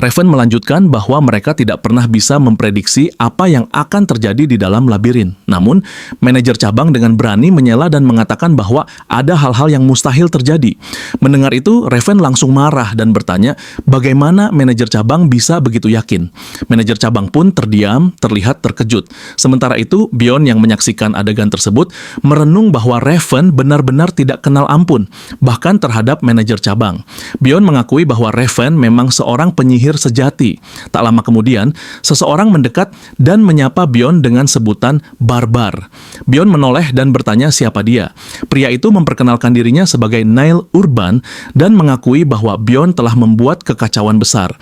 Raven melanjutkan bahwa mereka tidak pernah bisa memprediksi apa yang akan terjadi di dalam labirin. Namun, manajer cabang dengan berani menyela dan mengatakan bahwa ada hal-hal yang mustahil terjadi. Mendengar itu, Raven langsung marah dan bertanya bagaimana manajer cabang bisa begitu yakin. Manajer cabang pun terdiam, terlihat terkejut. Sementara itu, Bion yang menyaksikan adegan tersebut merenung bahwa Raven benar-benar tidak kenal ampun, bahkan terhadap manajer cabang. Bion mengakui bahwa Raven memang seorang penyihir sejati. Tak lama kemudian, seseorang mendekat dan menyapa Bion dengan sebutan barbar. Bion menoleh dan bertanya siapa dia. Pria itu memperkenalkan dirinya sebagai Nail Urban dan mengakui bahwa Bion telah membuat kekacauan besar.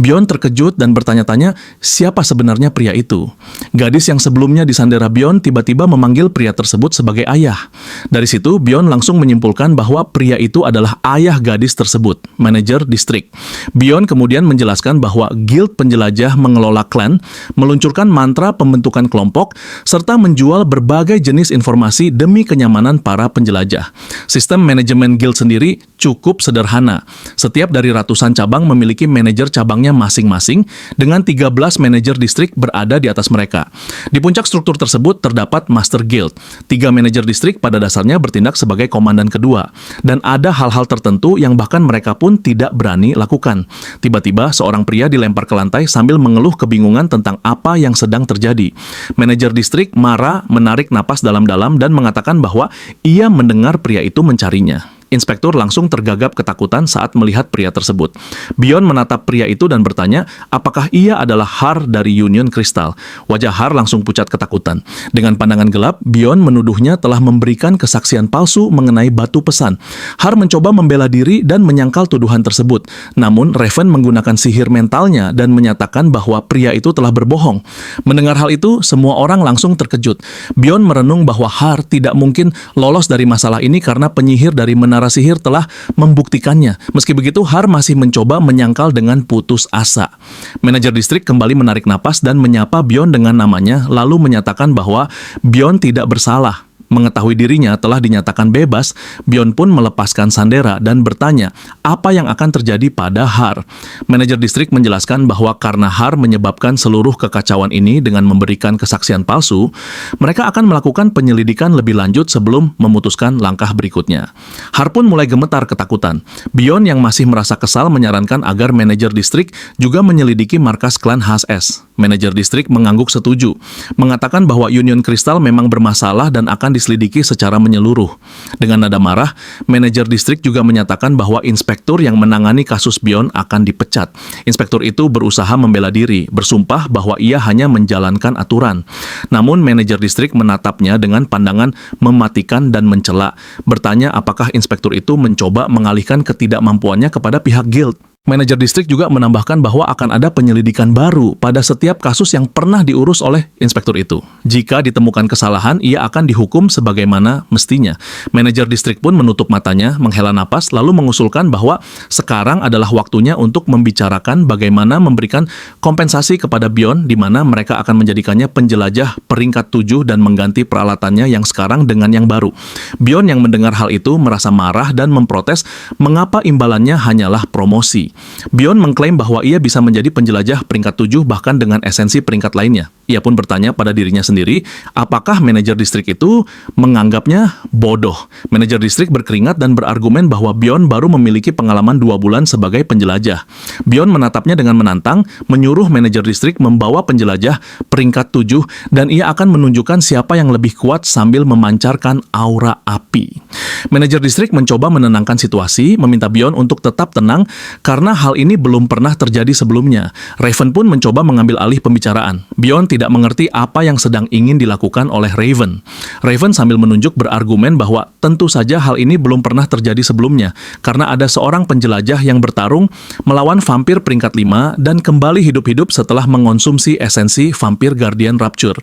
Bion terkejut dan bertanya-tanya siapa sebenarnya pria itu. Gadis yang sebelumnya disandera Bion tiba-tiba memanggil pria tersebut sebagai ayah. Dari situ, Bion langsung menyimpulkan bahwa pria itu adalah ayah gadis tersebut, manajer distrik. Bion kemudian menjelaskan bahwa Guild Penjelajah mengelola klan, meluncurkan mantra pembentukan kelompok, serta menjual berbagai jenis informasi demi kenyamanan para penjelajah. Sistem manajemen Guild sendiri cukup sederhana. Setiap dari ratusan cabang memiliki manajer cabangnya masing-masing, dengan 13 manajer distrik berada di atas mereka. Di puncak struktur tersebut terdapat Master Guild. 3 manajer distrik pada dasarnya bertindak sebagai komandan kedua, dan ada hal-hal tertentu yang bahkan mereka pun tidak berani lakukan. Tiba-tiba, seorang pria dilempar ke lantai sambil mengeluh kebingungan tentang apa yang sedang terjadi. Manajer distrik marah, menarik napas dalam-dalam dan mengatakan bahwa ia mendengar pria itu mencarinya. Inspektur langsung tergagap ketakutan saat melihat pria tersebut. Bion menatap pria itu dan bertanya, apakah ia adalah Har dari Union Crystal? Wajah Har langsung pucat ketakutan. Dengan pandangan gelap, Bion menuduhnya telah memberikan kesaksian palsu mengenai batu pesan. Har mencoba membela diri dan menyangkal tuduhan tersebut. Namun, Raven menggunakan sihir mentalnya dan menyatakan bahwa pria itu telah berbohong. Mendengar hal itu, semua orang langsung terkejut. Bion merenung bahwa Har tidak mungkin lolos dari masalah ini karena penyihir dari menara sihir telah membuktikannya. Meski begitu, Har masih mencoba menyangkal dengan putus asa. Manajer distrik kembali menarik napas dan menyapa Bion dengan namanya, lalu menyatakan bahwa Bion tidak bersalah. Mengetahui dirinya telah dinyatakan bebas, Bion pun melepaskan sandera dan bertanya apa yang akan terjadi pada Har. Manajer distrik menjelaskan bahwa karena Har menyebabkan seluruh kekacauan ini dengan memberikan kesaksian palsu, mereka akan melakukan penyelidikan lebih lanjut sebelum memutuskan langkah berikutnya. Har pun mulai gemetar ketakutan. Bion yang masih merasa kesal menyarankan agar manajer distrik juga menyelidiki markas klan HSS. Manajer distrik mengangguk setuju, mengatakan bahwa Union Crystal memang bermasalah dan akan diselidiki secara menyeluruh. Dengan nada marah, manajer distrik juga menyatakan bahwa inspektur yang menangani kasus Bion akan dipecat. Inspektur itu berusaha membela diri, bersumpah bahwa ia hanya menjalankan aturan. Namun manajer distrik menatapnya dengan pandangan mematikan dan mencela, bertanya apakah inspektur itu mencoba mengalihkan ketidakmampuannya kepada pihak guild. Manajer distrik juga menambahkan bahwa akan ada penyelidikan baru pada setiap kasus yang pernah diurus oleh inspektur itu. Jika ditemukan kesalahan, ia akan dihukum sebagaimana mestinya. Manajer distrik pun menutup matanya, menghela napas, lalu mengusulkan bahwa sekarang adalah waktunya untuk membicarakan bagaimana memberikan kompensasi kepada Bion, di mana mereka akan menjadikannya penjelajah peringkat 7 dan mengganti peralatannya yang sekarang dengan yang baru. Bion yang mendengar hal itu merasa marah dan memprotes mengapa imbalannya hanyalah promosi. Bion mengklaim bahwa ia bisa menjadi penjelajah peringkat 7 bahkan dengan esensi peringkat lainnya. Ia pun bertanya pada dirinya sendiri, apakah manajer distrik itu menganggapnya bodoh? Manajer distrik berkeringat dan berargumen bahwa Bion baru memiliki pengalaman 2 bulan sebagai penjelajah. Bion menatapnya dengan menantang, menyuruh manajer distrik membawa penjelajah peringkat 7 dan ia akan menunjukkan siapa yang lebih kuat sambil memancarkan aura api. Manajer distrik mencoba menenangkan situasi, meminta Bion untuk tetap tenang karena hal ini belum pernah terjadi sebelumnya. Raven pun mencoba mengambil alih pembicaraan. Bion tidak mengerti apa yang sedang ingin dilakukan oleh Raven. Raven sambil menunjuk berargumen bahwa tentu saja hal ini belum pernah terjadi sebelumnya, karena ada seorang penjelajah yang bertarung melawan vampir peringkat 5 dan kembali hidup-hidup setelah mengonsumsi esensi vampir Guardian Rapture.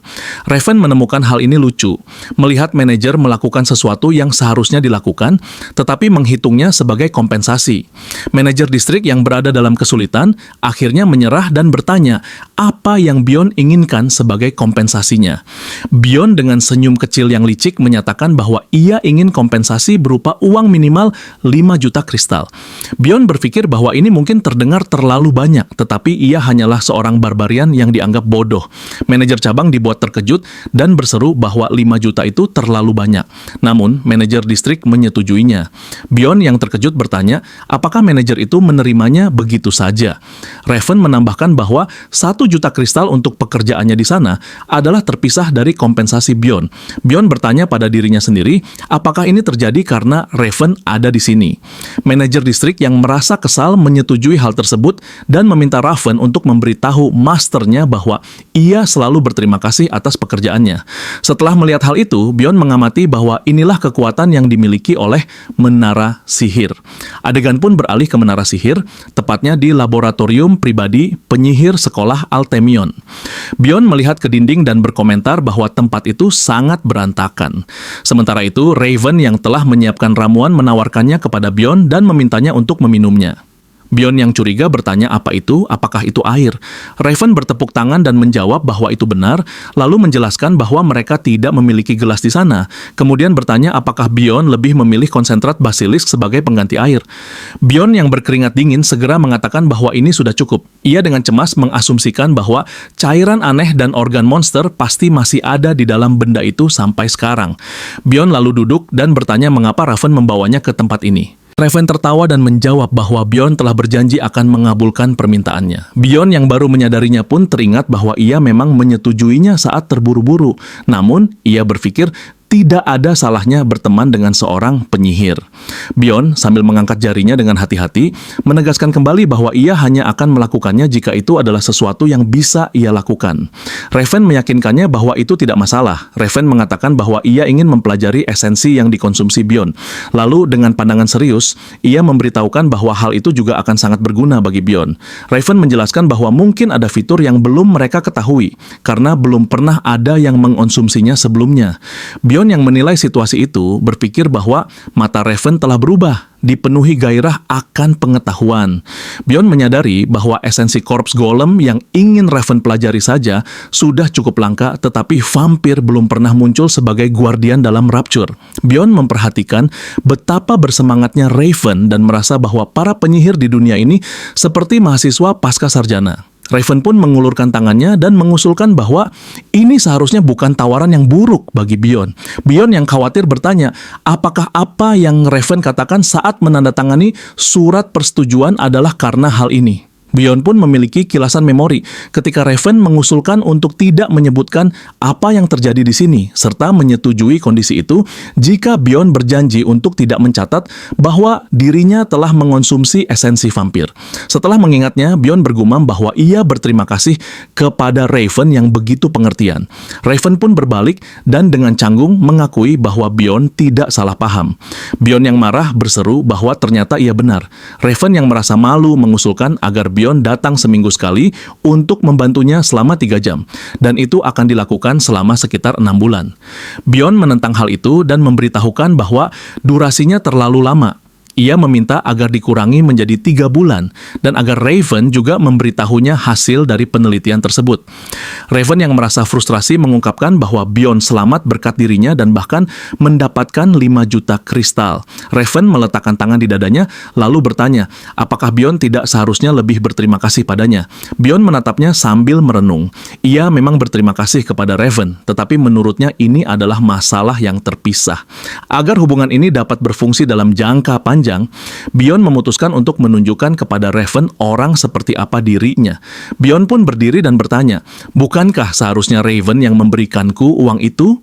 Raven menemukan hal ini lucu, melihat manajer melakukan sesuatu yang seharusnya dilakukan, tetapi menghitungnya sebagai kompensasi. Manajer distrik yang berada dalam kesulitan akhirnya menyerah dan bertanya apa yang Bjorn inginkan sebagai kompensasinya. Bjorn dengan senyum kecil yang licik menyatakan bahwa ia ingin kompensasi berupa uang minimal 5 juta kristal. Bjorn berpikir bahwa ini mungkin terdengar terlalu banyak, tetapi ia hanyalah seorang barbarian yang dianggap bodoh. Manajer cabang dibuat terkejut dan berseru bahwa 5 juta itu terlalu banyak. Namun, manajer distrik menyetujuinya. Bjorn yang terkejut bertanya, apakah manajer itu menerimanya begitu saja? Raven menambahkan bahwa 1 juta kristal untuk pekerjaannya di sana adalah terpisah dari kompensasi Bjorn. Bjorn bertanya pada dirinya sendiri, apakah ini terjadi karena Raven ada di sini? Manajer distrik yang merasa kesal menyetujui hal tersebut dan meminta Raven untuk memberitahu masternya bahwa ia selalu berterima kasih atas pekerjaannya. Setelah melihat hal itu, Bjorn mengamati bahwa inilah kekuatan yang dimiliki oleh menara sihir. Adegan pun beralih ke menara sihir, tepatnya di laboratorium pribadi penyihir sekolah Altemion. Bjorn melihat ke dinding dan berkomentar bahwa tempat itu sangat berantakan. Sementara itu, Raven yang telah menyiapkan ramuan menawarkannya kepada Bjorn dan memintanya untuk meminumnya. Bjorn yang curiga bertanya apakah itu air. Raven bertepuk tangan dan menjawab bahwa itu benar, lalu menjelaskan bahwa mereka tidak memiliki gelas di sana. Kemudian bertanya apakah Bjorn lebih memilih konsentrat basilisk sebagai pengganti air. Bjorn yang berkeringat dingin segera mengatakan bahwa ini sudah cukup. Ia dengan cemas mengasumsikan bahwa cairan aneh dan organ monster pasti masih ada di dalam benda itu sampai sekarang. Bjorn lalu duduk dan bertanya mengapa Raven membawanya ke tempat ini. Raven tertawa dan menjawab bahwa Bjorn telah berjanji akan mengabulkan permintaannya. Bjorn yang baru menyadarinya pun teringat bahwa ia memang menyetujuinya saat terburu-buru. Namun, ia berpikir tidak ada salahnya berteman dengan seorang penyihir. Bjorn sambil mengangkat jarinya dengan hati-hati, menegaskan kembali bahwa ia hanya akan melakukannya jika itu adalah sesuatu yang bisa ia lakukan. Raven meyakinkannya bahwa itu tidak masalah. Raven mengatakan bahwa ia ingin mempelajari esensi yang dikonsumsi Bjorn. Lalu dengan pandangan serius, ia memberitahukan bahwa hal itu juga akan sangat berguna bagi Bjorn. Raven menjelaskan bahwa mungkin ada fitur yang belum mereka ketahui, karena belum pernah ada yang mengonsumsinya sebelumnya. Bjorn yang menilai situasi itu berpikir bahwa mata Raven telah berubah, dipenuhi gairah akan pengetahuan. Bjorn menyadari bahwa esensi korps golem yang ingin Raven pelajari saja sudah cukup langka, tetapi vampir belum pernah muncul sebagai guardian dalam Rapture. Bjorn memperhatikan betapa bersemangatnya Raven dan merasa bahwa para penyihir di dunia ini seperti mahasiswa pasca sarjana. Raven pun mengulurkan tangannya dan mengusulkan bahwa ini seharusnya bukan tawaran yang buruk bagi Bjorn. Bjorn yang khawatir bertanya, apakah apa yang Raven katakan saat menandatangani surat persetujuan adalah karena hal ini? Bjorn pun memiliki kilasan memori ketika Raven mengusulkan untuk tidak menyebutkan apa yang terjadi di sini, serta menyetujui kondisi itu jika Bjorn berjanji untuk tidak mencatat bahwa dirinya telah mengonsumsi esensi vampir. Setelah mengingatnya, Bjorn bergumam bahwa ia berterima kasih kepada Raven yang begitu pengertian. Raven pun berbalik dan dengan canggung mengakui bahwa Bjorn tidak salah paham. Bjorn yang marah berseru bahwa ternyata ia benar. Raven yang merasa malu mengusulkan agar Bjorn datang seminggu sekali untuk membantunya selama 3 jam, dan itu akan dilakukan selama sekitar 6 bulan. Bjorn menentang hal itu dan memberitahukan bahwa durasinya terlalu lama. Ia meminta agar dikurangi menjadi 3 bulan dan agar Raven juga memberitahunya hasil dari penelitian tersebut. Raven yang merasa frustrasi mengungkapkan bahwa Bjorn selamat berkat dirinya dan bahkan mendapatkan 5 juta kristal. Raven meletakkan tangan di dadanya lalu bertanya, apakah Bjorn tidak seharusnya lebih berterima kasih padanya? Bjorn menatapnya sambil merenung. Ia memang berterima kasih kepada Raven, tetapi menurutnya ini adalah masalah yang terpisah. Agar hubungan ini dapat berfungsi dalam jangka panjang, Bjorn memutuskan untuk menunjukkan kepada Raven orang seperti apa dirinya. Bjorn pun berdiri dan bertanya, bukankah seharusnya Raven yang memberikanku uang itu?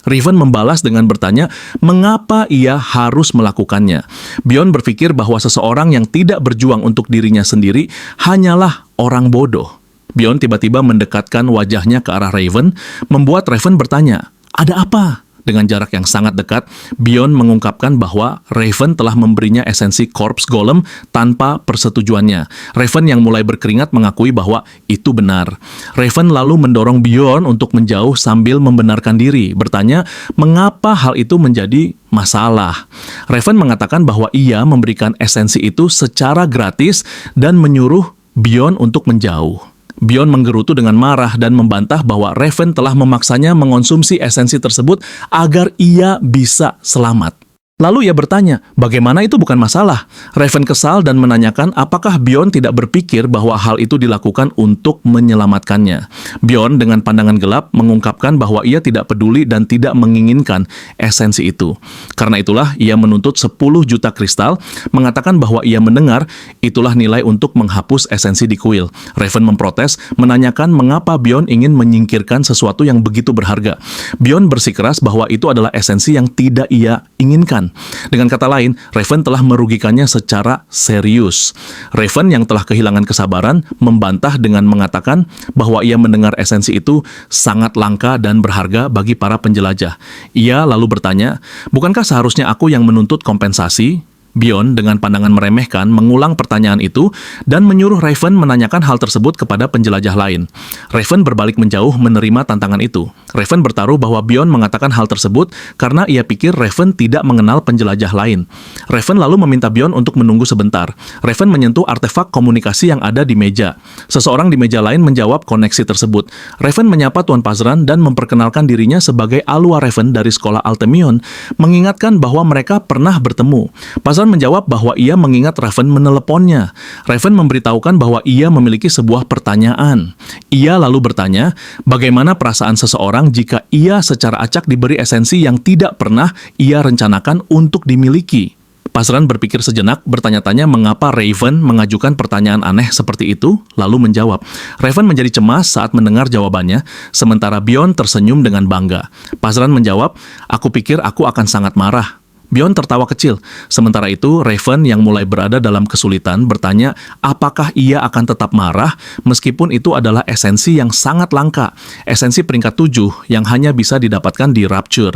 Raven membalas dengan bertanya, mengapa ia harus melakukannya? Bjorn berpikir bahwa seseorang yang tidak berjuang untuk dirinya sendiri hanyalah orang bodoh. Bjorn tiba-tiba mendekatkan wajahnya ke arah Raven, membuat Raven bertanya, ada apa? Dengan jarak yang sangat dekat, Bjorn mengungkapkan bahwa Raven telah memberinya esensi Corpse Golem tanpa persetujuannya. Raven yang mulai berkeringat mengakui bahwa itu benar. Raven lalu mendorong Bjorn untuk menjauh sambil membenarkan diri, bertanya mengapa hal itu menjadi masalah. Raven mengatakan bahwa ia memberikan esensi itu secara gratis dan menyuruh Bjorn untuk menjauh. Bjorn menggerutu dengan marah dan membantah bahwa Raven telah memaksanya mengonsumsi esensi tersebut agar ia bisa selamat. Lalu ia bertanya, bagaimana itu bukan masalah? Raven kesal dan menanyakan apakah Bjorn tidak berpikir bahwa hal itu dilakukan untuk menyelamatkannya. Bjorn dengan pandangan gelap mengungkapkan bahwa ia tidak peduli dan tidak menginginkan esensi itu. Karena itulah ia menuntut 10 juta kristal, mengatakan bahwa ia mendengar itulah nilai untuk menghapus esensi di kuil. Raven memprotes, menanyakan mengapa Bjorn ingin menyingkirkan sesuatu yang begitu berharga. Bjorn bersikeras bahwa itu adalah esensi yang tidak ia inginkan. Dengan kata lain, Raven telah merugikannya secara serius. Raven yang telah kehilangan kesabaran membantah dengan mengatakan bahwa ia mendengar esensi itu sangat langka dan berharga bagi para penjelajah. Ia lalu bertanya, bukankah seharusnya aku yang menuntut kompensasi? Bjorn dengan pandangan meremehkan mengulang pertanyaan itu dan menyuruh Raven menanyakan hal tersebut kepada penjelajah lain. Raven berbalik menjauh menerima tantangan itu. Raven bertaruh bahwa Bjorn mengatakan hal tersebut karena ia pikir Raven tidak mengenal penjelajah lain. Raven lalu meminta Bjorn untuk menunggu sebentar. Raven menyentuh artefak komunikasi yang ada di meja. Seseorang di meja lain menjawab koneksi tersebut. Raven menyapa Tuan Pazran dan memperkenalkan dirinya sebagai Alua Raven dari sekolah Altemion, mengingatkan bahwa mereka pernah bertemu. Pazran menjawab bahwa ia mengingat Raven meneleponnya. Raven memberitahukan bahwa ia memiliki sebuah pertanyaan. Ia lalu bertanya, bagaimana perasaan seseorang jika ia secara acak diberi esensi yang tidak pernah ia rencanakan untuk dimiliki. Pazran berpikir sejenak, bertanya-tanya mengapa Raven mengajukan pertanyaan aneh seperti itu, lalu menjawab. Raven menjadi cemas saat mendengar jawabannya, sementara Bjorn tersenyum dengan bangga. Pazran menjawab, aku pikir aku akan sangat marah. Bjorn tertawa kecil. Sementara itu, Raven yang mulai berada dalam kesulitan bertanya apakah ia akan tetap marah meskipun itu adalah esensi yang sangat langka, esensi peringkat 7 yang hanya bisa didapatkan di Rapture.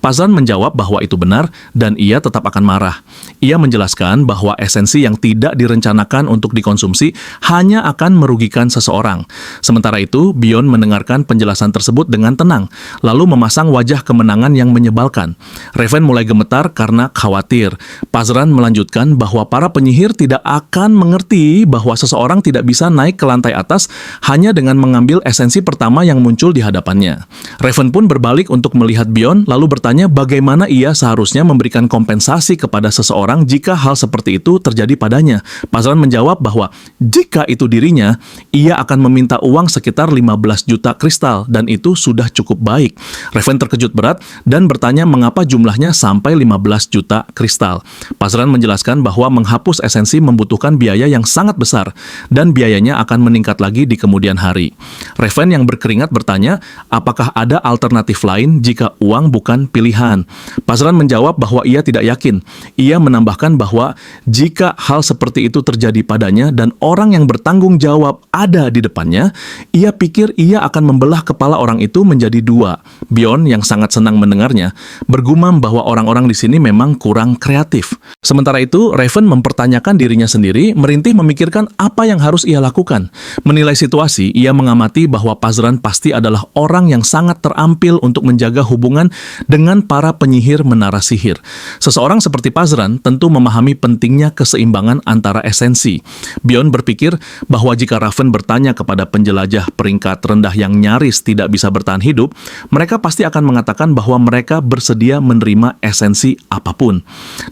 Pazran menjawab bahwa itu benar dan ia tetap akan marah. Ia menjelaskan bahwa esensi yang tidak direncanakan untuk dikonsumsi hanya akan merugikan seseorang. Sementara itu, Bjorn mendengarkan penjelasan tersebut dengan tenang, lalu memasang wajah kemenangan yang menyebalkan. Raven mulai gemetar karena khawatir. Pazran melanjutkan bahwa para penyihir tidak akan mengerti bahwa seseorang tidak bisa naik ke lantai atas hanya dengan mengambil esensi pertama yang muncul di hadapannya. Raven pun berbalik untuk melihat Bjorn lalu bertanya bagaimana ia seharusnya memberikan kompensasi kepada seseorang jika hal seperti itu terjadi padanya. Pazran menjawab bahwa jika itu dirinya, ia akan meminta uang sekitar 15 juta kristal dan itu sudah cukup baik. Raven terkejut berat dan bertanya mengapa jumlahnya sampai 15 juta kristal. Pazran menjelaskan bahwa menghapus esensi membutuhkan biaya yang sangat besar dan biayanya akan meningkat lagi di kemudian hari. Raven yang berkeringat bertanya, apakah ada alternatif lain jika uang bukan pilihan? Pazran menjawab bahwa ia tidak yakin. Ia menambahkan bahwa jika hal seperti itu terjadi padanya dan orang yang bertanggung jawab ada di depannya, ia pikir ia akan membelah kepala orang itu menjadi dua. Bjorn yang sangat senang mendengarnya bergumam bahwa orang-orang di sini memang kurang kreatif. Sementara itu, Raven mempertanyakan dirinya sendiri, merintih memikirkan apa yang harus ia lakukan. Menilai situasi, ia mengamati bahwa Pazran pasti adalah orang yang sangat terampil untuk menjaga hubungan dengan para penyihir menara sihir. Seseorang seperti Pazran tentu memahami pentingnya keseimbangan antara esensi. Bjorn berpikir bahwa jika Raven bertanya kepada penjelajah peringkat rendah yang nyaris tidak bisa bertahan hidup, mereka pasti akan mengatakan bahwa mereka bersedia menerima esensi apapun.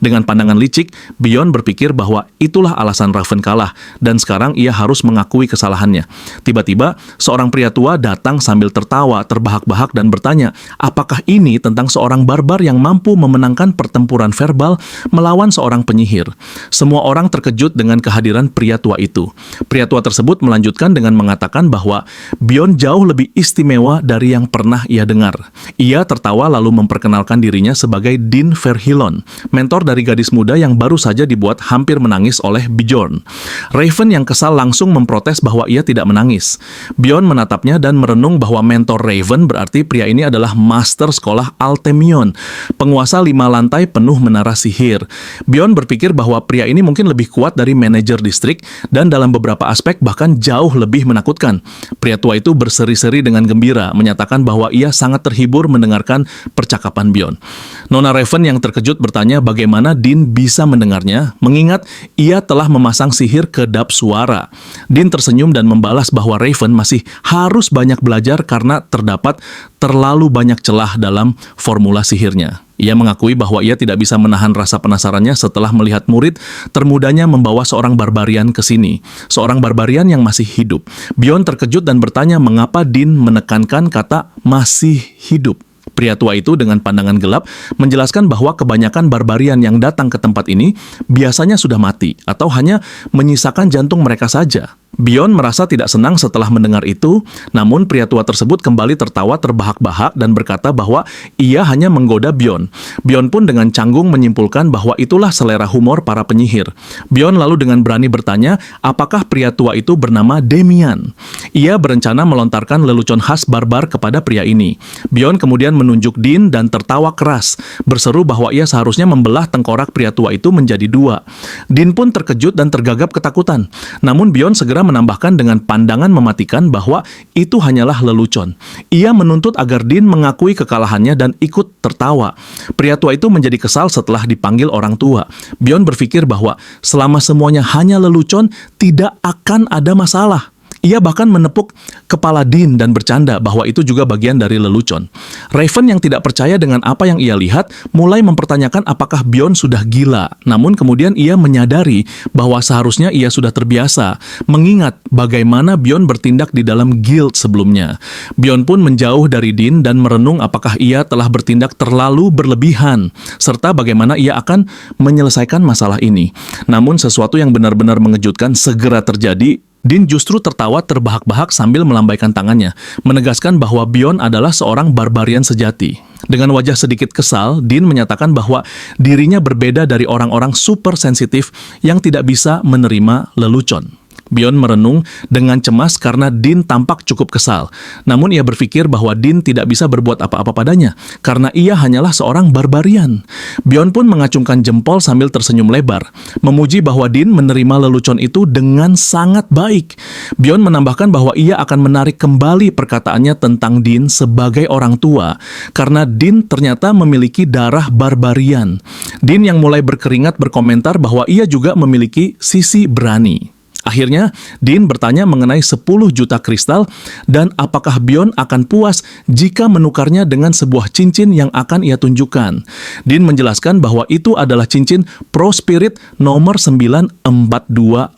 Dengan pandangan licik, Bjorn berpikir bahwa itulah alasan Raven kalah, dan sekarang ia harus mengakui kesalahannya. Tiba-tiba, seorang pria tua datang sambil tertawa, terbahak-bahak dan bertanya, apakah ini tentang seorang barbar yang mampu memenangkan pertempuran verbal melawan seorang penyihir? Semua orang terkejut dengan kehadiran pria tua itu. Pria tua tersebut melanjutkan dengan mengatakan bahwa Bjorn jauh lebih istimewa dari yang pernah ia dengar. Ia tertawa lalu memperkenalkan dirinya sebagai Din Verhillon, mentor dari gadis muda yang baru saja dibuat hampir menangis oleh Bjorn. Raven yang kesal langsung memprotes bahwa ia tidak menangis. Bjorn menatapnya dan merenung bahwa mentor Raven berarti pria ini adalah master sekolah Altemion, penguasa 5 lantai penuh menara sihir. Bjorn berpikir bahwa pria ini mungkin lebih kuat dari manajer distrik dan dalam beberapa aspek bahkan jauh lebih menakutkan. Pria tua itu berseri-seri dengan gembira, menyatakan bahwa ia sangat terhibur mendengarkan percakapan Bjorn. Nona Raven yang terkejut bertanya bagaimana Dean bisa mendengarnya, mengingat ia telah memasang sihir kedap suara. Dean tersenyum dan membalas bahwa Raven masih harus banyak belajar karena terdapat terlalu banyak celah dalam formula sihirnya. Ia mengakui bahwa ia tidak bisa menahan rasa penasarannya setelah melihat murid termudanya membawa seorang barbarian ke sini. Seorang barbarian yang masih hidup. Bjorn terkejut dan bertanya mengapa Dean menekankan kata masih hidup. Pria tua itu dengan pandangan gelap menjelaskan bahwa kebanyakan barbarian yang datang ke tempat ini biasanya sudah mati atau hanya menyisakan jantung mereka saja. Bjorn merasa tidak senang setelah mendengar itu, namun pria tua tersebut kembali tertawa terbahak-bahak dan berkata bahwa ia hanya menggoda Bjorn. Bjorn pun dengan canggung menyimpulkan bahwa itulah selera humor para penyihir. Bjorn lalu dengan berani bertanya, apakah pria tua itu bernama Demian? Ia berencana melontarkan lelucon khas barbar kepada pria ini. Bjorn kemudian menunjuk Dean dan tertawa keras, berseru bahwa ia seharusnya membelah tengkorak pria tua itu menjadi 2. Dean pun terkejut dan tergagap ketakutan. Namun Bjorn segera menambahkan dengan pandangan mematikan bahwa itu hanyalah lelucon. Ia menuntut agar Dean mengakui kekalahannya dan ikut tertawa. Pria tua itu menjadi kesal setelah dipanggil orang tua. Bjorn berpikir bahwa selama semuanya hanya lelucon, tidak akan ada masalah. Ia bahkan menepuk kepala Dean dan bercanda bahwa itu juga bagian dari lelucon. Raven yang tidak percaya dengan apa yang ia lihat mulai mempertanyakan apakah Bjorn sudah gila. Namun kemudian ia menyadari bahwa seharusnya ia sudah terbiasa, mengingat bagaimana Bjorn bertindak di dalam guild sebelumnya. Bjorn pun menjauh dari Dean dan merenung apakah ia telah bertindak terlalu berlebihan, serta bagaimana ia akan menyelesaikan masalah ini. Namun sesuatu yang benar-benar mengejutkan segera terjadi. Dean justru tertawa terbahak-bahak sambil melambaikan tangannya, menegaskan bahwa Bjorn adalah seorang barbarian sejati. Dengan wajah sedikit kesal, Dean menyatakan bahwa dirinya berbeda dari orang-orang super sensitif yang tidak bisa menerima lelucon. Bjorn merenung dengan cemas karena Dean tampak cukup kesal. Namun ia berpikir bahwa Dean tidak bisa berbuat apa-apa padanya, karena ia hanyalah seorang barbarian. Bjorn pun mengacungkan jempol sambil tersenyum lebar, memuji bahwa Dean menerima lelucon itu dengan sangat baik. Bjorn menambahkan bahwa ia akan menarik kembali perkataannya tentang Dean sebagai orang tua, karena Dean ternyata memiliki darah barbarian. Dean yang mulai berkeringat berkomentar bahwa ia juga memiliki sisi berani. Akhirnya, Dean bertanya mengenai 10 juta kristal dan apakah Bjorn akan puas jika menukarnya dengan sebuah cincin yang akan ia tunjukkan. Dean menjelaskan bahwa itu adalah cincin Pro Spirit nomor 9425.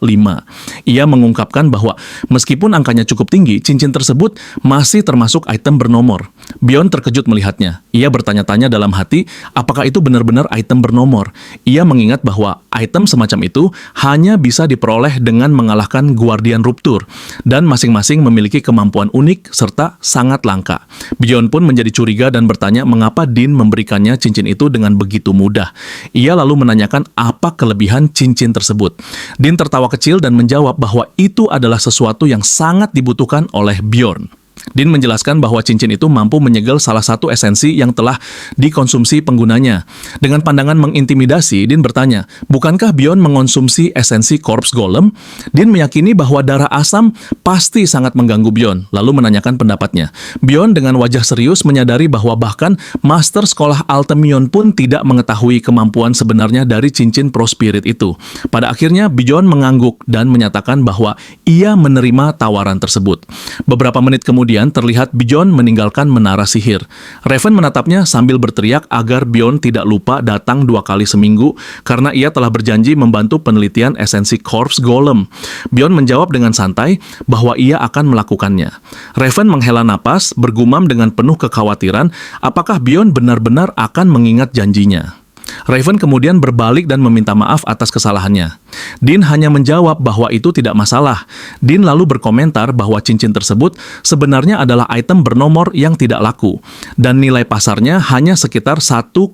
Ia mengungkapkan bahwa meskipun angkanya cukup tinggi, cincin tersebut masih termasuk item bernomor. Bjorn terkejut melihatnya. Ia bertanya-tanya dalam hati, apakah itu benar-benar item bernomor? Ia mengingat bahwa item semacam itu hanya bisa diperoleh dengan mengalahkan Guardian Rupture, dan masing-masing memiliki kemampuan unik serta sangat langka. Bjorn pun menjadi curiga dan bertanya mengapa Dean memberikannya cincin itu dengan begitu mudah. Ia lalu menanyakan apa kelebihan cincin tersebut. Dean tertawa kecil dan menjawab bahwa itu adalah sesuatu yang sangat dibutuhkan oleh Bjorn. Dean menjelaskan bahwa cincin itu mampu menyegel salah satu esensi yang telah dikonsumsi penggunanya. Dengan pandangan mengintimidasi, Dean bertanya, bukankah Bjorn mengonsumsi esensi Corpse Golem? Dean meyakini bahwa darah asam pasti sangat mengganggu Bjorn, lalu menanyakan pendapatnya. Bjorn dengan wajah serius menyadari bahwa bahkan Master Sekolah Altemion pun tidak mengetahui kemampuan sebenarnya dari cincin Pro Spirit itu. Pada akhirnya, Bjorn mengangguk dan menyatakan bahwa ia menerima tawaran tersebut. Beberapa menit kemudian, terlihat Bjorn meninggalkan menara sihir. Raven menatapnya sambil berteriak agar Bjorn tidak lupa datang 2 kali seminggu karena ia telah berjanji membantu penelitian esensi Corpse Golem. Bjorn menjawab dengan santai bahwa ia akan melakukannya. Raven menghela napas, bergumam dengan penuh kekhawatiran apakah Bjorn benar-benar akan mengingat janjinya. Raven kemudian berbalik dan meminta maaf atas kesalahannya. Dean hanya menjawab bahwa itu tidak masalah. Dean lalu berkomentar bahwa cincin tersebut sebenarnya adalah item bernomor yang tidak laku, dan nilai pasarnya hanya sekitar 1,5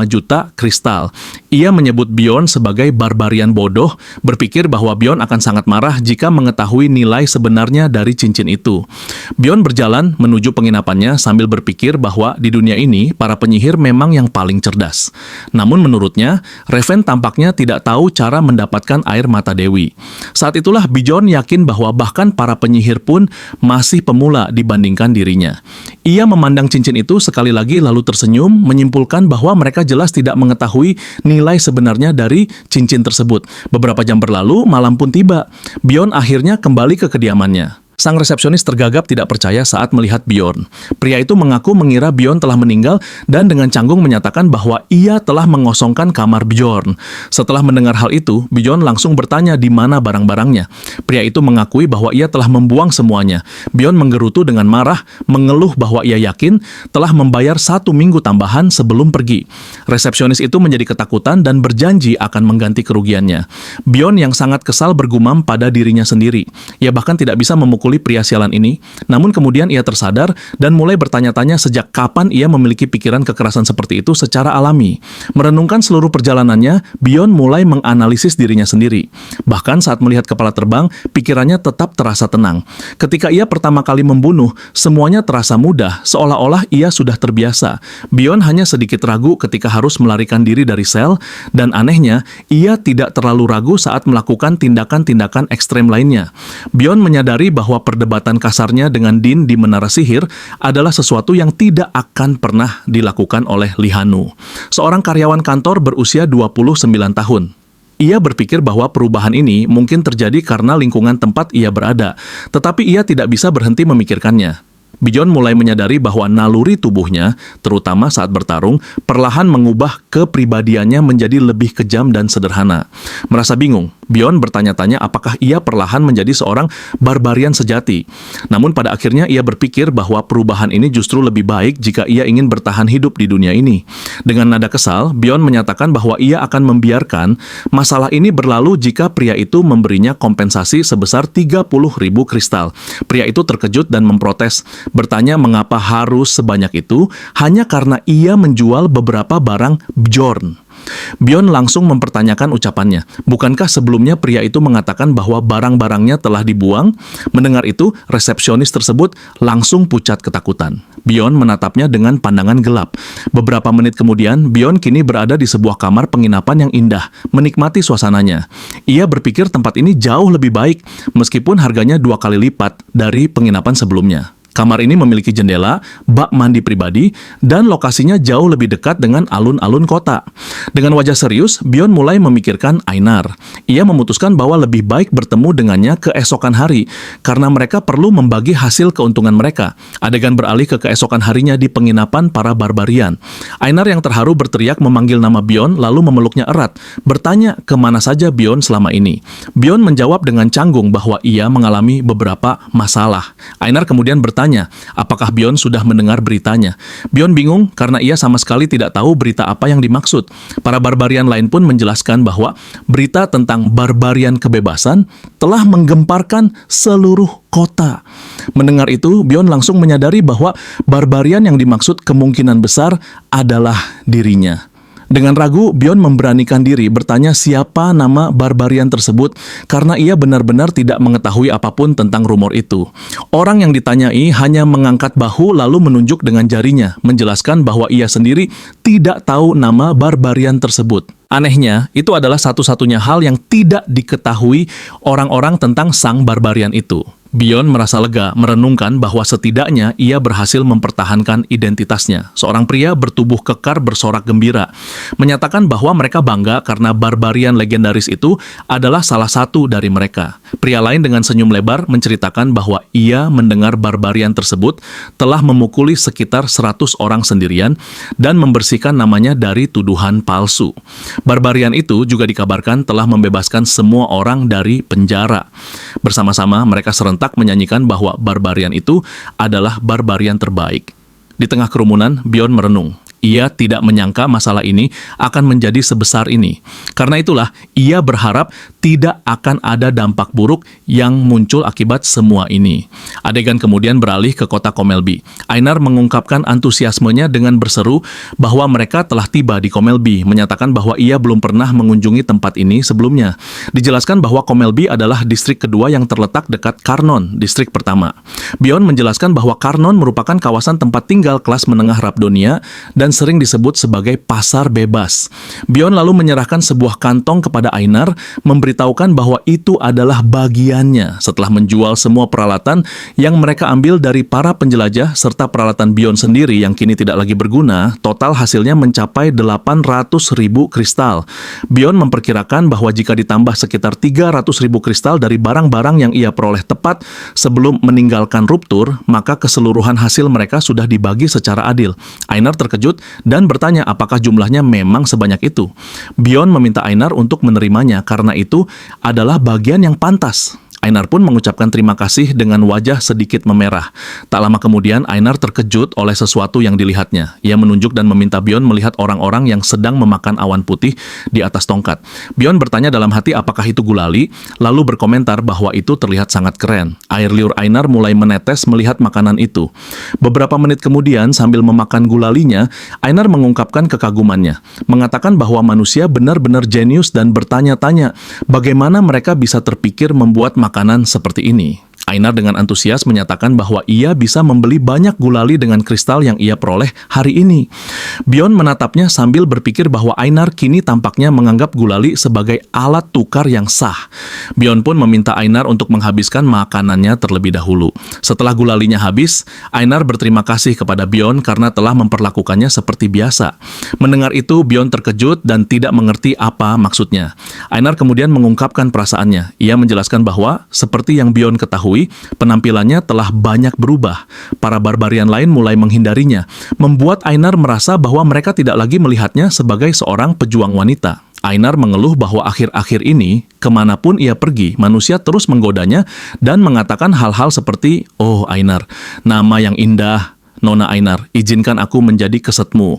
juta kristal. Ia menyebut Bjorn sebagai barbarian bodoh, berpikir bahwa Bjorn akan sangat marah jika mengetahui nilai sebenarnya dari cincin itu. Bjorn berjalan menuju penginapannya sambil berpikir bahwa di dunia ini, para penyihir memang yang paling cerdas. Namun menurutnya, Raven tampaknya tidak tahu cara mendapatkan air mata dewi. Saat itulah Bjorn yakin bahwa bahkan para penyihir pun masih pemula dibandingkan dirinya. Ia memandang cincin itu sekali lagi lalu tersenyum, menyimpulkan bahwa mereka jelas tidak mengetahui nilai sebenarnya dari cincin tersebut. Beberapa jam berlalu, malam pun tiba. Bjorn akhirnya kembali ke kediamannya. Sang resepsionis tergagap tidak percaya saat melihat Bjorn. Pria itu mengaku mengira Bjorn telah meninggal dan dengan canggung menyatakan bahwa ia telah mengosongkan kamar Bjorn. Setelah mendengar hal itu, Bjorn langsung bertanya di mana barang-barangnya. Pria itu mengakui bahwa ia telah membuang semuanya. Bjorn menggerutu dengan marah, mengeluh bahwa ia yakin telah membayar 1 minggu tambahan sebelum pergi. Resepsionis itu menjadi ketakutan dan berjanji akan mengganti kerugiannya. Bjorn yang sangat kesal bergumam pada dirinya sendiri. Ia bahkan tidak bisa memukul pria sialan ini, namun kemudian ia tersadar dan mulai bertanya-tanya sejak kapan ia memiliki pikiran kekerasan seperti itu secara alami. Merenungkan seluruh perjalanannya, Bjorn mulai menganalisis dirinya sendiri. Bahkan saat melihat kepala terbang, pikirannya tetap terasa tenang. Ketika ia pertama kali membunuh, semuanya terasa mudah, seolah-olah ia sudah terbiasa. Bjorn hanya sedikit ragu ketika harus melarikan diri dari sel, dan anehnya, ia tidak terlalu ragu saat melakukan tindakan-tindakan ekstrem lainnya. Bjorn menyadari bahwa perdebatan kasarnya dengan Dean di Menara Sihir adalah sesuatu yang tidak akan pernah dilakukan oleh Li Hanu, seorang karyawan kantor berusia 29 tahun. Ia berpikir bahwa perubahan ini mungkin terjadi karena lingkungan tempat ia berada, tetapi ia tidak bisa berhenti memikirkannya. Bjorn mulai menyadari bahwa naluri tubuhnya, terutama saat bertarung, perlahan mengubah kepribadiannya menjadi lebih kejam dan sederhana. Merasa bingung, Bjorn bertanya-tanya apakah ia perlahan menjadi seorang barbarian sejati. Namun pada akhirnya ia berpikir bahwa perubahan ini justru lebih baik jika ia ingin bertahan hidup di dunia ini. Dengan nada kesal, Bjorn menyatakan bahwa ia akan membiarkan masalah ini berlalu jika pria itu memberinya kompensasi sebesar 30.000 kristal. Pria itu terkejut dan memprotes, bertanya mengapa harus sebanyak itu hanya karena ia menjual beberapa barang Bjorn. Bjorn langsung mempertanyakan ucapannya. Bukankah sebelumnya pria itu mengatakan bahwa barang-barangnya telah dibuang? Mendengar itu, resepsionis tersebut langsung pucat ketakutan. Bjorn menatapnya dengan pandangan gelap. Beberapa menit kemudian, Bjorn kini berada di sebuah kamar penginapan yang indah, menikmati suasananya. Ia berpikir tempat ini jauh lebih baik, meskipun harganya 2 kali lipat dari penginapan sebelumnya. Kamar ini memiliki jendela, bak mandi pribadi, dan lokasinya jauh lebih dekat dengan alun-alun kota. Dengan wajah serius, Bjorn mulai memikirkan Einar. Ia memutuskan bahwa lebih baik bertemu dengannya keesokan hari, karena mereka perlu membagi hasil keuntungan mereka. Adegan beralih ke keesokan harinya di penginapan para barbarian. Einar yang terharu berteriak memanggil nama Bjorn, lalu memeluknya erat, bertanya kemana saja Bjorn selama ini. Bjorn menjawab dengan canggung bahwa ia mengalami beberapa masalah. Einar kemudian bertanya, apakah Bjorn sudah mendengar beritanya. Bjorn bingung karena ia sama sekali tidak tahu berita apa yang dimaksud. Para barbarian lain pun menjelaskan bahwa berita tentang barbarian kebebasan telah menggemparkan seluruh kota. Mendengar itu, Bjorn langsung menyadari bahwa barbarian yang dimaksud kemungkinan besar adalah dirinya. Dengan ragu, Bjorn memberanikan diri bertanya siapa nama barbarian tersebut karena ia benar-benar tidak mengetahui apapun tentang rumor itu. Orang yang ditanyai hanya mengangkat bahu lalu menunjuk dengan jarinya, menjelaskan bahwa ia sendiri tidak tahu nama barbarian tersebut. Anehnya, itu adalah satu-satunya hal yang tidak diketahui orang-orang tentang sang barbarian itu. Bjorn merasa lega merenungkan bahwa setidaknya ia berhasil mempertahankan identitasnya. Seorang pria bertubuh kekar bersorak gembira, menyatakan bahwa mereka bangga karena barbarian legendaris itu adalah salah satu dari mereka. Pria lain dengan senyum lebar menceritakan bahwa ia mendengar barbarian tersebut telah memukuli sekitar 100 orang sendirian dan membersihkan namanya dari tuduhan palsu. Barbarian itu juga dikabarkan telah membebaskan semua orang dari penjara. Bersama-sama mereka serentak menyanyikan bahwa barbarian itu adalah barbarian terbaik. Di tengah kerumunan, Bjorn merenung. Ia tidak menyangka masalah ini akan menjadi sebesar ini. Karena itulah, ia berharap tidak akan ada dampak buruk yang muncul akibat semua ini. Adegan kemudian beralih ke kota Komelby. Einar mengungkapkan antusiasmenya dengan berseru bahwa mereka telah tiba di Komelby, menyatakan bahwa ia belum pernah mengunjungi tempat ini sebelumnya. Dijelaskan bahwa Komelby adalah distrik kedua yang terletak dekat Karnon, distrik pertama. Bion menjelaskan bahwa Karnon merupakan kawasan tempat tinggal kelas menengah Rabdonia dan sering disebut sebagai pasar bebas. Bion lalu menyerahkan sebuah kantong kepada Einar, memberitahukan bahwa itu adalah bagiannya setelah menjual semua peralatan yang mereka ambil dari para penjelajah serta peralatan Bion sendiri yang kini tidak lagi berguna. Total hasilnya mencapai 800.000 kristal. Bion memperkirakan bahwa jika ditambah sekitar 300.000 kristal dari barang-barang yang ia peroleh tepat sebelum meninggalkan Ruptur, maka keseluruhan hasil mereka sudah dibagi secara adil. Einar terkejut dan bertanya apakah jumlahnya memang sebanyak itu. Bion meminta Einar untuk menerimanya karena itu adalah bagian yang pantas. Einar pun mengucapkan terima kasih dengan wajah sedikit memerah. Tak lama kemudian, Einar terkejut oleh sesuatu yang dilihatnya. Ia menunjuk dan meminta Bion melihat orang-orang yang sedang memakan awan putih di atas tongkat. Bion bertanya dalam hati apakah itu gulali, lalu berkomentar bahwa itu terlihat sangat keren. Air liur Einar mulai menetes melihat makanan itu. Beberapa menit kemudian, sambil memakan gulalinya, Einar mengungkapkan kekagumannya, mengatakan bahwa manusia benar-benar jenius dan bertanya-tanya bagaimana mereka bisa terpikir membuat makanan seperti ini. Einar dengan antusias menyatakan bahwa ia bisa membeli banyak gulali dengan kristal yang ia peroleh hari ini. Bion menatapnya sambil berpikir bahwa Einar kini tampaknya menganggap gulali sebagai alat tukar yang sah. Bion pun meminta Einar untuk menghabiskan makanannya terlebih dahulu. Setelah gulalinya habis, Einar berterima kasih kepada Bion karena telah memperlakukannya seperti biasa. Mendengar itu, Bion terkejut dan tidak mengerti apa maksudnya. Einar kemudian mengungkapkan perasaannya. Ia menjelaskan bahwa, seperti yang Bion ketahui, penampilannya telah banyak berubah. Para barbarian lain mulai menghindarinya, membuat Einar merasa bahwa mereka tidak lagi melihatnya sebagai seorang pejuang wanita. Einar mengeluh bahwa akhir-akhir ini, kemanapun ia pergi, manusia terus menggodanya dan mengatakan hal-hal seperti, "Oh Einar, nama yang indah, Nona Einar, izinkan aku menjadi kesetmu."